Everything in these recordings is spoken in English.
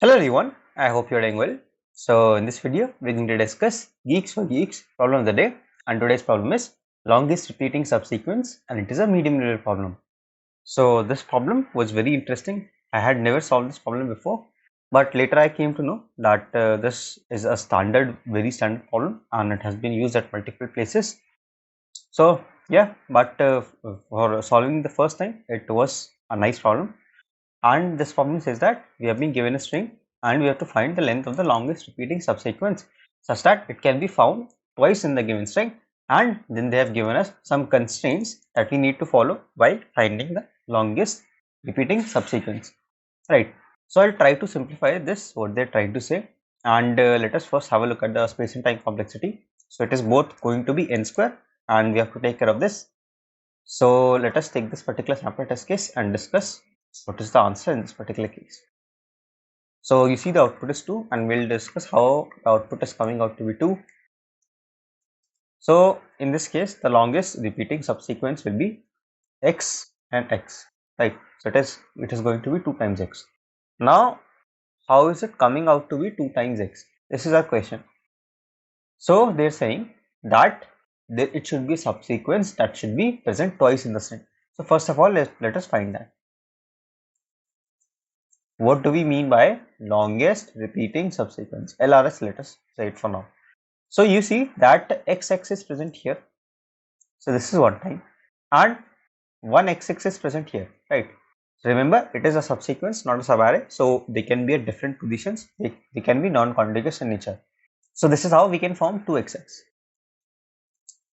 Hello everyone, I hope you're doing well. So in this video, we're going to discuss Geeks for Geeks problem of the day, and today's problem is longest repeating subsequence, and it is a medium level problem. So this problem was very interesting. I had never solved this problem before, but later I came to know that this is a very standard problem, and it has been used at multiple places. So yeah, but for solving the first time, it was a nice problem. And this problem says that we have been given a string and we have to find the length of the longest repeating subsequence such that it can be found twice in the given string, and then they have given us some constraints that we need to follow while finding the longest repeating subsequence, right? So I'll try to simplify this what they're trying to say, and let us first have a look at the space and time complexity. So it is both going to be n square and we have to take care of this. So let us take this particular sample test case and discuss what is the answer in this particular case. So you see the output is 2 and we'll discuss how the output is coming out to be 2. So in this case the longest repeating subsequence will be x and x, right? So it is going to be 2 times x. Now how is it coming out to be 2 times x? This is our question. So they're saying that it should be a subsequence that should be present twice in the string. So first of all let us find that. What do we mean by longest repeating subsequence? LRS, let us say it for now. So you see that XX is present here. So this is one time, and one XX is present here, right? Remember, it is a subsequence, not a subarray. So they can be at different positions. They can be non-contiguous in nature. So this is how we can form 2XX.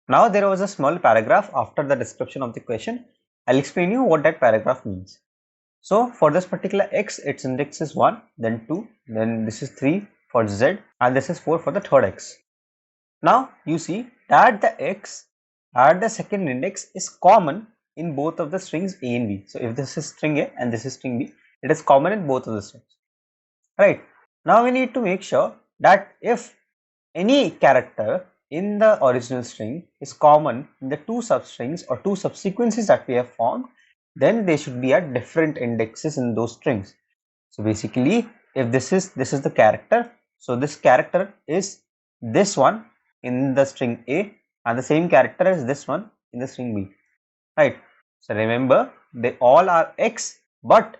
Now there was a small paragraph after the description of the question. I'll explain you what that paragraph means. So for this particular x, its index is 1, then 2, then this is 3 for z, and this is 4 for the third x. Now you see that the x at the second index is common in both of the strings a and b. So if this is string a and this is string b, it is common in both of the strings, right? Now we need to make sure that if any character in the original string is common in the two substrings or two subsequences that we have formed, then they should be at different indexes in those strings. So basically, if this is the character, so this character is this one in the string A and the same character is this one in the string B, right? So remember, they all are x, but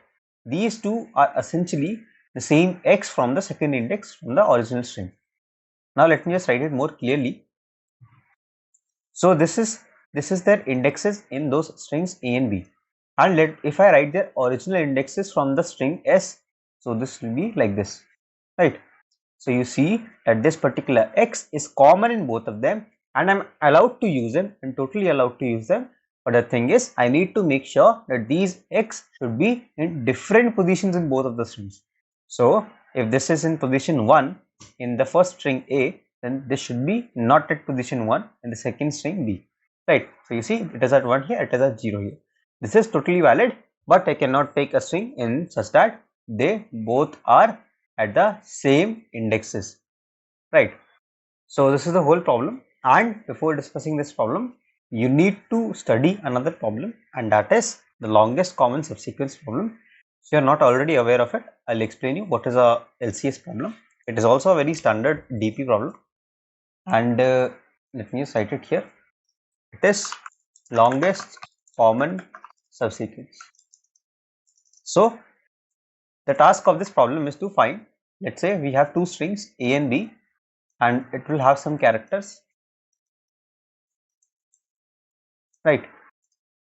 these two are essentially the same x from the second index from the original string. Now let me just write it more clearly. So this is their indexes in those strings A and B, and if I write their original indexes from the string S, so this will be like this, right? So you see that this particular x is common in both of them, and I'm allowed to use them and totally allowed to use them. But the thing is, I need to make sure that these x should be in different positions in both of the strings. So if this is in position 1 in the first string A, then this should be not at position 1 in the second string B, right? So you see it is at 1 here, it is at 0 here. This is totally valid, but I cannot take a string in such that they both are at the same indexes, right? So this is the whole problem, and before discussing this problem you need to study another problem, and that is the longest common subsequence problem. If you are not already aware of it, I'll explain you what is a LCS problem. It is also a very standard DP problem, and let me cite it here. It is longest common subsequence. So the task of this problem is to find, let's say we have two strings A and B, and it will have some characters, right?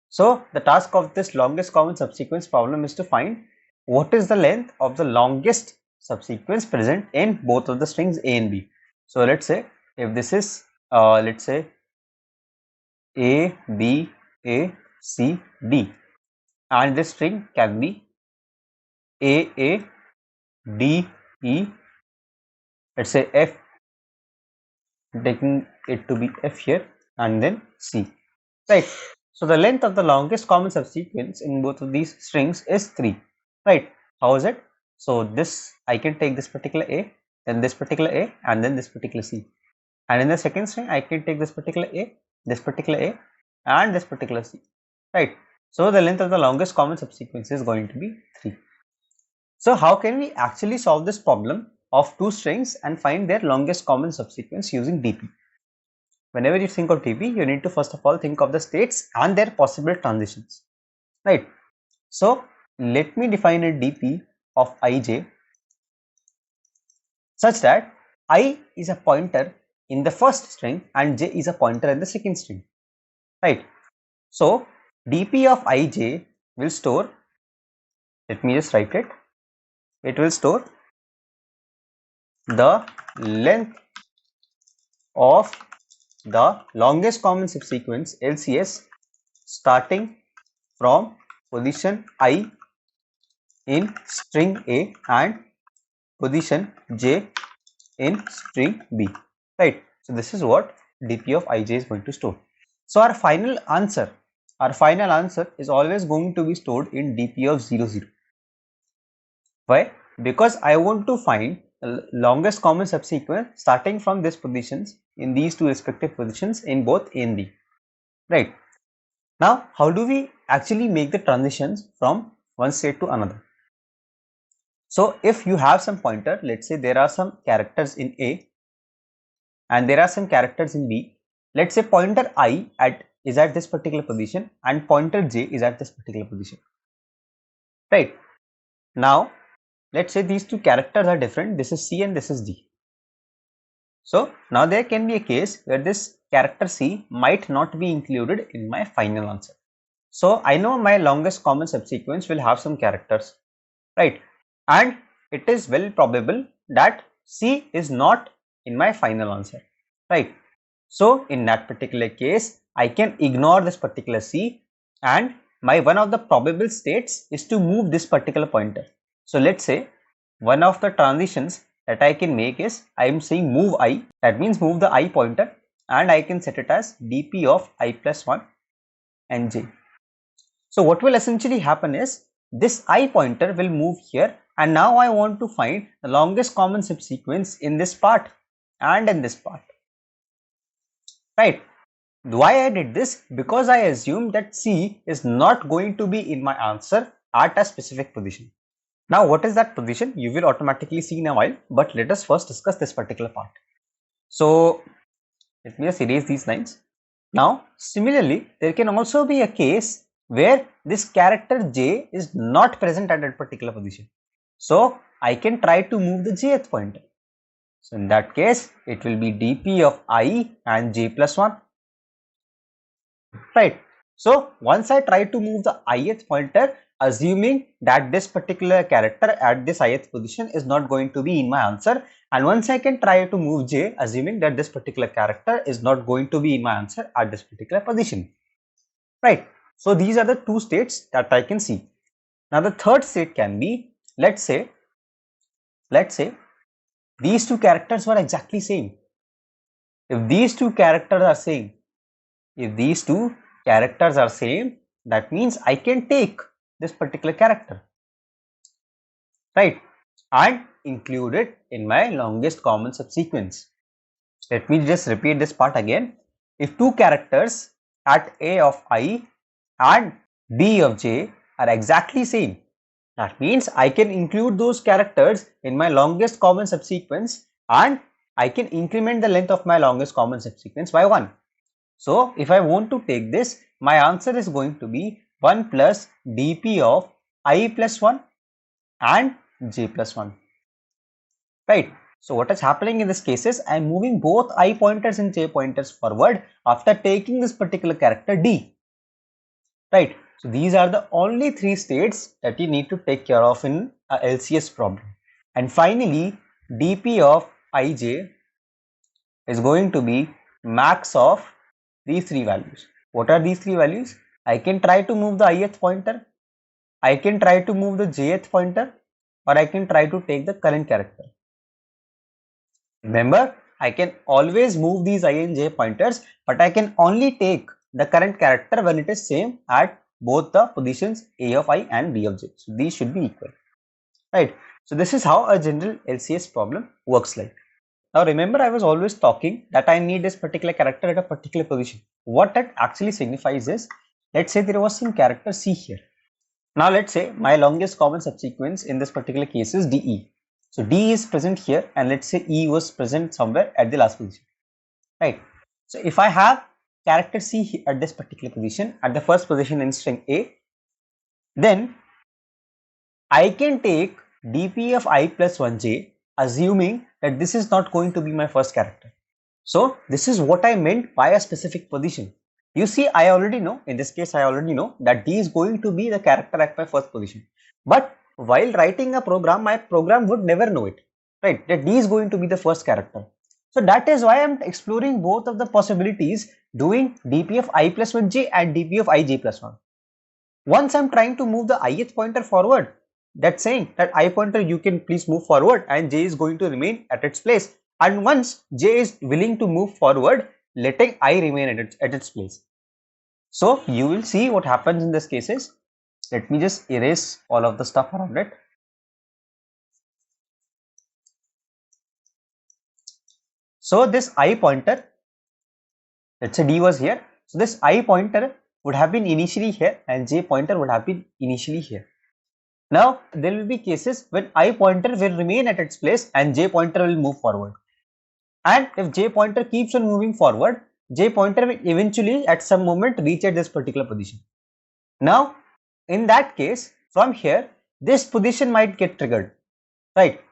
So the task of this longest common subsequence problem is to find what is the length of the longest subsequence present in both of the strings A and B. So let's say if this is let's say A, B, A, C, D, and this string can be A, D, E, let's say F, taking it to be F here, and then C, right? So the length of the longest common subsequence in both of these strings is 3, right? How is it? So this, I can take this particular A, then this particular A, and then this particular C, and in the second string I can take this particular A, and this particular C, right? So the length of the longest common subsequence is going to be 3. So how can we actually solve this problem of two strings and find their longest common subsequence using DP? Whenever you think of DP, you need to first of all think of the states and their possible transitions, right? So let me define a DP of ij such that I is a pointer in the first string and j is a pointer in the second string, right? So DP of ij will store, let me just write it, it will store the length of the longest common subsequence LCS starting from position I in string A and position j in string B, right? So this is what DP of ij is going to store. So our final answer is always going to be stored in DP of 0 0. Why? Because I want to find the longest common subsequence starting from these positions in these two respective positions in both A and B, right? Now how do we actually make the transitions from one state to another? So if you have some pointer, let's say there are some characters in A and there are some characters in B. Let's say pointer I is at this particular position and pointer j is at this particular position, right? Now let's say these two characters are different, this is C and this is D. So now there can be a case where this character C might not be included in my final answer. So I know my longest common subsequence will have some characters, right? And it is well probable that C is not in my final answer, right? So in that particular case, I can ignore this particular C and my one of the probable states is to move this particular pointer. So let's say one of the transitions that I can make is I am saying move I, that means move the I pointer, and I can set it as dp of I plus 1 and j. So what will essentially happen is this I pointer will move here, and now I want to find the longest common subsequence in this part and in this part, right? Why I did this? Because I assumed that C is not going to be in my answer at a specific position. Now what is that position? You will automatically see in a while, but let us first discuss this particular part. So let me just erase these lines. Now similarly, there can also be a case where this character j is not present at that particular position. So I can try to move the jth pointer. So in that case, it will be dp of I and j plus 1. Right. So once I try to move the ith pointer, assuming that this particular character at this ith position is not going to be in my answer, and once I can try to move j, assuming that this particular character is not going to be in my answer at this particular position, right? So these are the two states that I can see. Now the third state can be, let's say these two characters were exactly same. If these two characters are same, that means I can take this particular character, right, and include it in my longest common subsequence. Let me just repeat this part again. If two characters at A of I and B of j are exactly same, that means I can include those characters in my longest common subsequence, and I can increment the length of my longest common subsequence by 1. So if I want to take this, my answer is going to be 1 plus dp of I plus 1 and j plus 1, right? So what is happening in this case is I am moving both I pointers and j pointers forward after taking this particular character d, right? So these are the only three states that you need to take care of in a LCS problem. And finally, dp of ij is going to be max of these three values. What are these three values? I can try to move the ith pointer, I can try to move the jth pointer, or I can try to take the current character. Remember, I can always move these I and j pointers, but I can only take the current character when it is same at both the positions A of I and B of j. So these should be equal, right? So this is how a general LCS problem works like. Now remember, I was always talking that I need this particular character at a particular position. What that actually signifies is, let's say there was some character C here. Now let's say my longest common subsequence in this particular case is DE. So D is present here and let's say E was present somewhere at the last position, right? So if I have character C at this particular position, at the first position in string A, then I can take dp of I plus 1j assuming that this is not going to be my first character. So this is what I meant by a specific position. You see, I already know, in this case I already know that D is going to be the character at my first position. But while writing a program, my program would never know it, right? That D is going to be the first character. So that is why I am exploring both of the possibilities, doing dp of I plus 1j and dp of ij plus 1. Once I'm trying to move the ith pointer forward, that's saying that I pointer you can please move forward and j is going to remain at its place. And once j is willing to move forward, letting I remain at its place. So you will see what happens in this cases. Let me just erase all of the stuff around it. So this I pointer, let's say D was here. So this I pointer would have been initially here and j pointer would have been initially here. Now there will be cases when I pointer will remain at its place and j pointer will move forward. And if j pointer keeps on moving forward, j pointer will eventually at some moment reach at this particular position. Now in that case, from here this position might get triggered, right?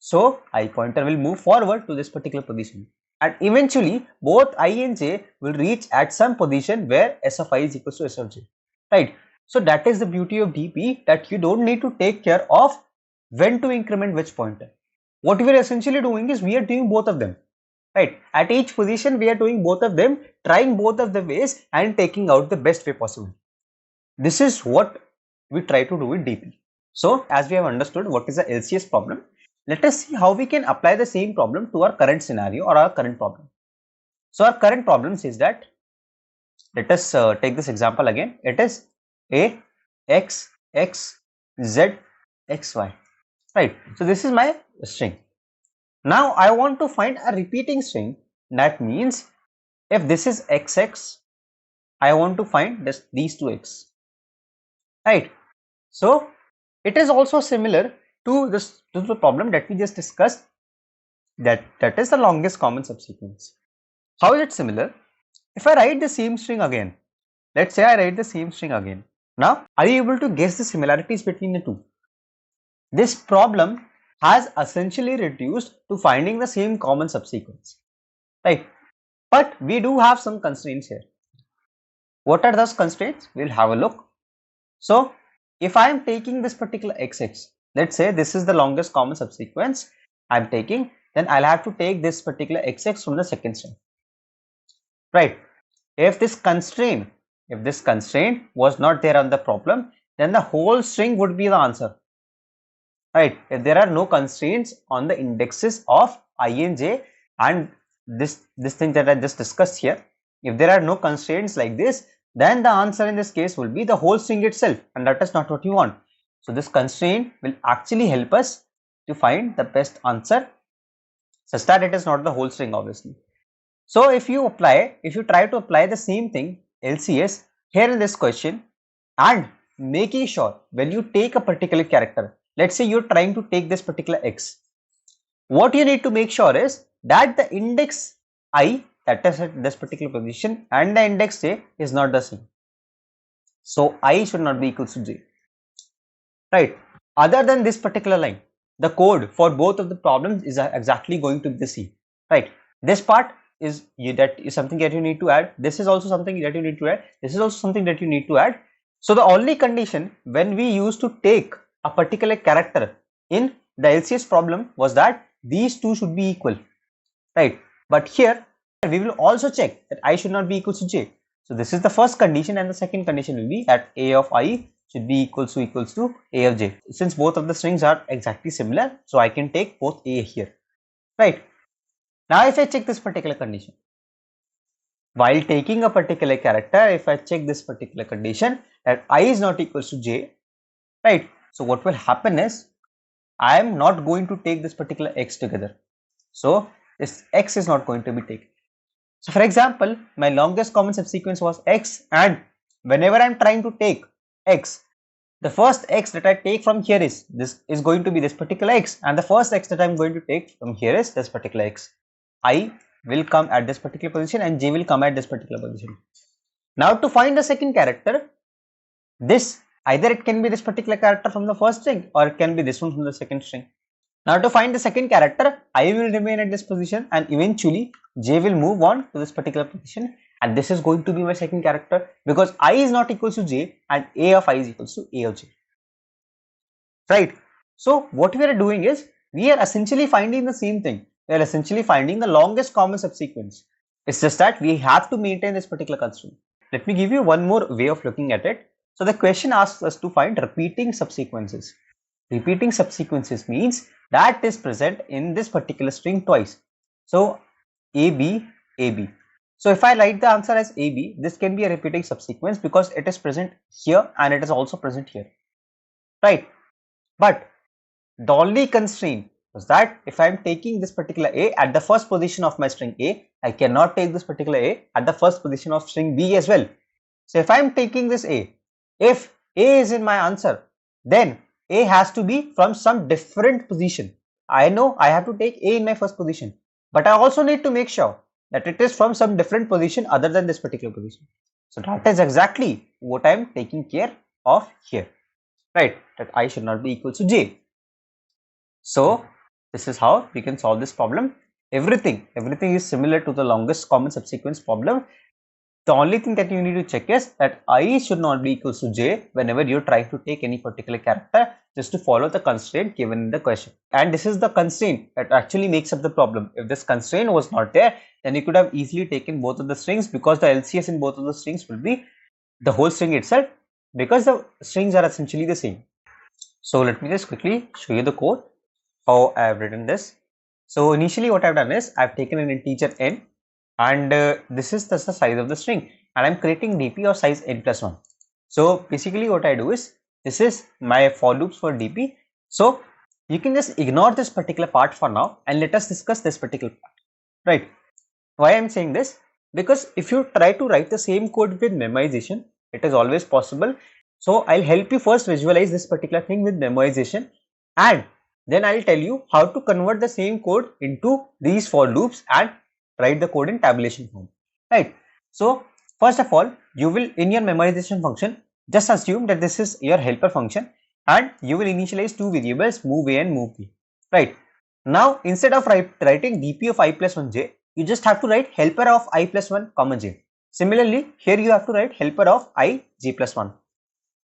So I pointer will move forward to this particular position and eventually both I and j will reach at some position where s of I is equals to s of j, right? So that is the beauty of DP, that you don't need to take care of when to increment which pointer. What we are essentially doing is we are doing both of them, right? At each position we are doing both of them, trying both of the ways and taking out the best way possible. This is what we try to do with DP. So as we have understood what is the LCS problem, let us see how we can apply the same problem to our current scenario or our current problem. So our current problem says that, let us take this example again. It is a x x z x y, right? So this is my string. Now I want to find a repeating string. That means if this is xx, I want to find these two x, right? So it is also similar to the problem that we just discussed, that is the longest common subsequence. How is it similar? If I write the same string again, let's say I write the same string again. Now, are you able to guess the similarities between the two? This problem has essentially reduced to finding the same common subsequence, right? But we do have some constraints here. What are those constraints? We'll have a look. So, if I am taking this particular xx, let's say this is the longest common subsequence I'm taking, then I'll have to take this particular xx from the second string, right? If this constraint was not there on the problem, then the whole string would be the answer, right? If there are no constraints on the indexes of I and j and this thing that I just discussed here, if there are no constraints like this, then the answer in this case will be the whole string itself, and that is not what you want. So this constraint will actually help us to find the best answer such that it is not the whole string, obviously. So if you try to apply the same thing, LCS, here in this question, and making sure when you take a particular character, let's say you're trying to take this particular x, what you need to make sure is that the index I, that is at this particular position, and the index j is not the same. So I should not be equal to j, right? Other than this particular line, the code for both of the problems is exactly going to be the same, right? This part is that is something that you need to add. This is also something that you need to add. This is also something that you need to add. So the only condition when we used to take a particular character in the LCS problem was that these two should be equal, right? But here we will also check that I should not be equal to j. So this is the first condition, and the second condition will be that a of I should be equals to a of j. Since both of the strings are exactly similar, so I can take both a here, right? Now if I check this particular condition, while taking a particular character, if I check this particular condition that I is not equals to j, right? So what will happen is I am not going to take this particular x together. So this x is not going to be taken. So for example, my longest common subsequence was x, and whenever I am trying to take x, the first x that I take from here is going to be this particular x, and the first x that I'm going to take from here is this particular x. I will come at this particular position and j will come at this particular position. Now to find the second character, this either it can be this particular character from the first string or it can be this one from the second string. Now to find the second character, I will remain at this position and eventually j will move on to this particular position, and this is going to be my second character because I is not equal to j and a of I is equal to a of j. Right. So what we are doing is we are essentially finding the same thing. We are essentially finding the longest common subsequence. It's just that we have to maintain this particular constraint. Let me give you one more way of looking at it. So the question asks us to find repeating subsequences. Repeating subsequences means that is present in this particular string twice. So AB, AB. So if I write the answer as AB, this can be a repeating subsequence because it is present here and it is also present here. Right. But the only constraint was that if I am taking this particular A at the first position of my string A, I cannot take this particular A at the first position of string B as well. So if I am taking this A, if A is in my answer, then A has to be from some different position. I know I have to take A in my first position, but I also need to make sure that it is from some different position other than this particular position. So that is exactly what I am taking care of here. Right, that I should not be equal to j. So this is how we can solve this problem. Everything is similar to the longest common subsequence problem. The only thing that you need to check is that I should not be equal to j whenever you try to take any particular character, just to follow the constraint given in the question. And this is the constraint that actually makes up the problem. If this constraint was not there, then you could have easily taken both of the strings because the LCS in both of the strings will be the whole string itself, because the strings are essentially the same. So let me just quickly show you the code, how I have written this. So initially what I have done is I have taken an integer n, and this is just the size of the string, and I am creating dp of size n plus 1. So basically what I do is, this is my for loops for dp. So you can just ignore this particular part for now and let us discuss this particular part. Right. Why I am saying this? Because if you try to write the same code with memoization, it is always possible. So I'll help you first visualize this particular thing with memoization, and then I'll tell you how to convert the same code into these for loops and write the code in tabulation form. Right. So first of all, you will, in your memoization function, just assume that this is your helper function and you will initialize two variables, move a and move b. Right. Now instead of writing dp of I plus 1j, you just have to write helper of I plus 1 comma j. Similarly, here you have to write helper of I j plus 1.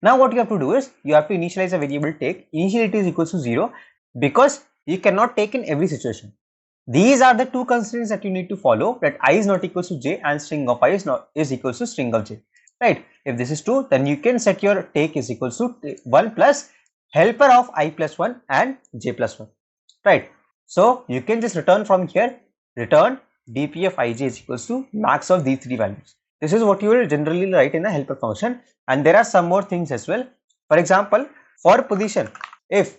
Now what you have to do is, you have to initialize a variable take. Initially it is equal to 0 because you cannot take in every situation. These are the two constraints that you need to follow, that I is not equal to j and string of I is equal to string of j. Right. If this is true, then you can set your take is equal to 1 plus helper of I plus 1 and j plus 1. Right. So you can just return from here, return dp of ij is equals to max of these three values. This is what you will generally write in a helper function, and there are some more things as well. For example, for position, if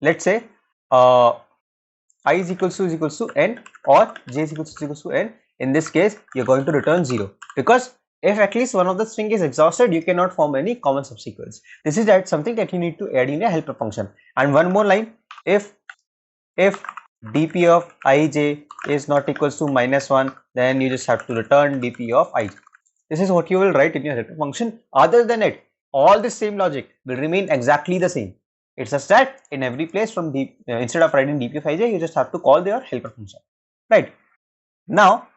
let's say I is equals to n or j is equals to n, in this case you are going to return 0, because if at least one of the string is exhausted, you cannot form any common subsequence. This is something that you need to add in a helper function. And one more line, if dp of ij is not equals to -1, then you just have to return dp of ij. This is what you will write in your helper function. Other than it, all the same logic will remain exactly the same. It's just that in every place from instead of writing dp of ij, you just have to call your helper function. Right. Now,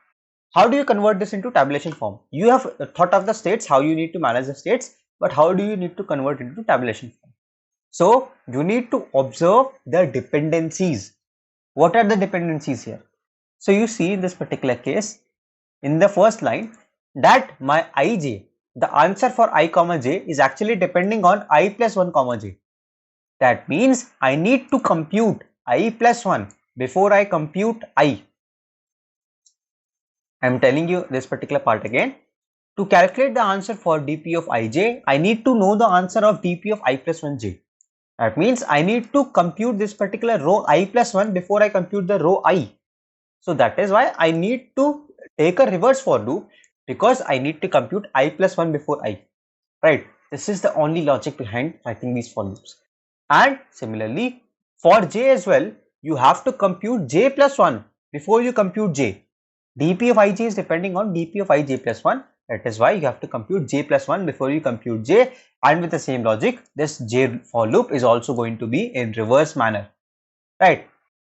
how do you convert this into tabulation form? You have thought of the states, how you need to manage the states, but how do you need to convert it into tabulation form? So you need to observe the dependencies. What are the dependencies here? So you see in this particular case, in the first line, that my ij, the answer for I comma j, is actually depending on I plus 1 comma j. That means I need to compute I plus 1 before I compute I. I am telling you this particular part again. To calculate the answer for dp of ij, I need to know the answer of dp of I plus 1j. That means I need to compute this particular row I plus 1 before I compute the row I. So that is why I need to take a reverse for loop, because I need to compute I plus 1 before I. Right. This is the only logic behind writing these for loops. And similarly, for j as well, you have to compute j plus 1 before you compute j. dp of ij is depending on dp of ij plus 1. That is why you have to compute j plus 1 before you compute j, and with the same logic, this j for loop is also going to be in reverse manner. Right.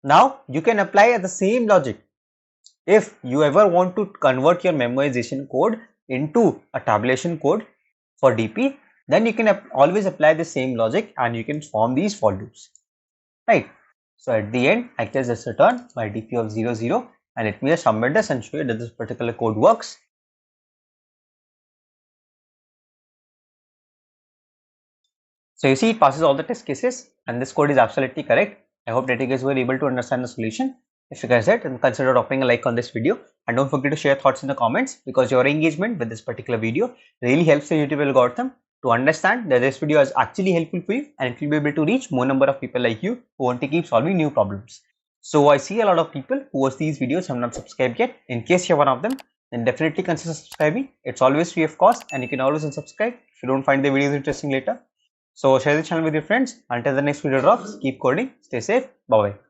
Now you can apply the same logic. If you ever want to convert your memorization code into a tabulation code for dp, then you can always apply the same logic and you can form these for loops. Right. So at the end, I can just return my dp of 0, 0, and let me just submit this and show you that this particular code works. So you see, it passes all the test cases and this code is absolutely correct. I hope that you guys were able to understand the solution. If you guys did, then consider dropping a like on this video, and don't forget to share thoughts in the comments, because your engagement with this particular video really helps the YouTube algorithm to understand that this video is actually helpful for you, and it will be able to reach more number of people like you who want to keep solving new problems. So I see a lot of people who watch these videos have not subscribed yet. In case you're one of them, then definitely consider subscribing. It's always free of cost, and you can always unsubscribe if you don't find the videos interesting later. So share the channel with your friends. Until the next video drops, keep coding, stay safe, bye bye.